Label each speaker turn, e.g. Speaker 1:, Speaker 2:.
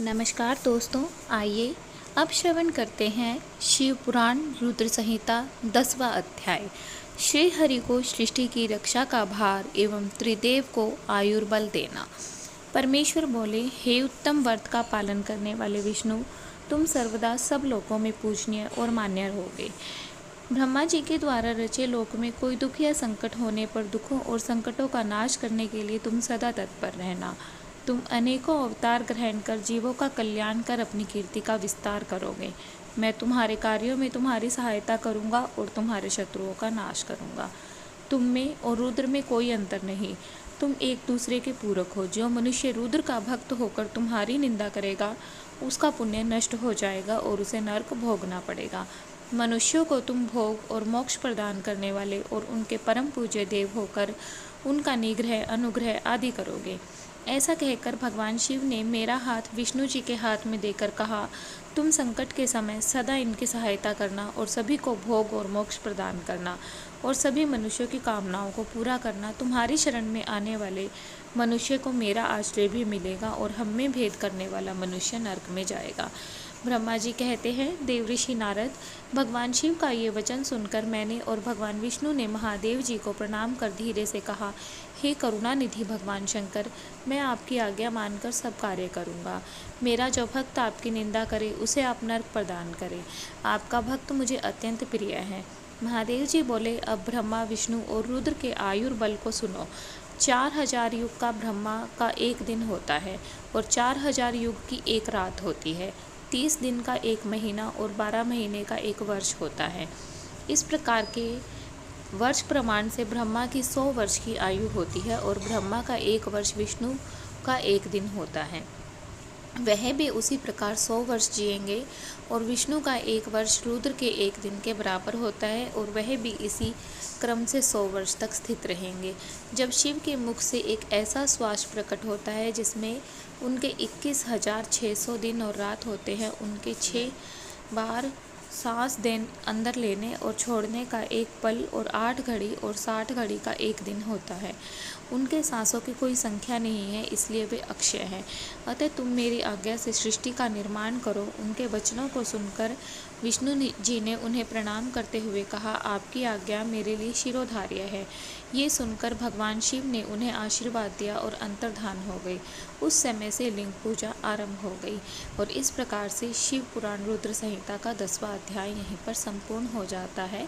Speaker 1: नमस्कार दोस्तों, आइए अब श्रवण करते हैं शिव पुराण रुद्र संहिता 10वां अध्याय। श्री हरि को सृष्टि की रक्षा का भार एवं त्रिदेव को आयुर्बल देना। परमेश्वर बोले, हे उत्तम व्रत का पालन करने वाले विष्णु, तुम सर्वदा सब लोकों में पूजनीय और मान्य रहोगे। ब्रह्मा जी के द्वारा रचे लोक में कोई दुख या संकट होने पर दुखों और संकटों का नाश करने के लिए तुम सदा तत्पर रहना। तुम अनेकों अवतार ग्रहण कर जीवों का कल्याण कर अपनी कीर्ति का विस्तार करोगे। मैं तुम्हारे कार्यों में तुम्हारी सहायता करूंगा और तुम्हारे शत्रुओं का नाश करूंगा। तुम में और रुद्र में कोई अंतर नहीं, तुम एक दूसरे के पूरक हो। जो मनुष्य रुद्र का भक्त होकर तुम्हारी निंदा करेगा, उसका पुण्य नष्ट हो जाएगा और उसे नरक भोगना पड़ेगा। मनुष्यों को तुम भोग और मोक्ष प्रदान करने वाले और उनके परम पूज्य देव होकर उनका निग्रह, अनुग्रह आदि करोगे। ऐसा कहकर भगवान शिव ने मेरा हाथ विष्णु जी के हाथ में देकर कहा, तुम संकट के समय सदा इनकी सहायता करना और सभी को भोग और मोक्ष प्रदान करना और सभी मनुष्यों की कामनाओं को पूरा करना। तुम्हारी शरण में आने वाले मनुष्य को मेरा आश्रय भी मिलेगा और हम में भेद करने वाला मनुष्य नरक में जाएगा। ब्रह्मा जी कहते हैं, देवऋषि नारद, भगवान शिव का ये वचन सुनकर मैंने और भगवान विष्णु ने महादेव जी को प्रणाम कर धीरे से कहा, हे करुणानिधि भगवान शंकर, मैं आपकी आज्ञा मानकर सब कार्य करूँगा। मेरा जो भक्त आपकी निंदा करे उसे आप नरक प्रदान करें। आपका भक्त मुझे अत्यंत प्रिय है। महादेव जी बोले, अब ब्रह्मा, विष्णु और रुद्र के आयुर्बल को सुनो। 4000 युग का ब्रह्मा का एक दिन होता है और 4000 युग की एक रात होती है। 30 दिन का एक महीना और 12 महीने का एक वर्ष होता है। इस प्रकार के वर्ष प्रमाण से ब्रह्मा की 100 वर्ष की आयु होती है और ब्रह्मा का एक वर्ष विष्णु का एक दिन होता है। वह भी उसी प्रकार 100 वर्ष जिएंगे और विष्णु का एक वर्ष रुद्र के एक दिन के बराबर होता है और वह भी इसी क्रम से 100 वर्ष तक स्थित रहेंगे। जब शिव के मुख से एक ऐसा श्वास प्रकट होता है जिसमें उनके 21,600 दिन और रात होते हैं, उनके 6 बार सांस देन अंदर लेने और छोड़ने का एक पल और 8 घड़ी और 60 घड़ी का एक दिन होता है। उनके सांसों की कोई संख्या नहीं है, इसलिए वे अक्षय हैं। अतः तुम मेरी आज्ञा से सृष्टि का निर्माण करो। उनके वचनों को सुनकर विष्णु जी ने उन्हें प्रणाम करते हुए कहा, आपकी आज्ञा मेरे लिए शिरोधार्य है। ये सुनकर भगवान शिव ने उन्हें आशीर्वाद दिया और अंतर्धान हो गई। उस समय से लिंग पूजा आरंभ हो गई और इस प्रकार से शिव पुराण रुद्र संहिता का 10वां अध्याय यहीं पर संपूर्ण हो जाता है।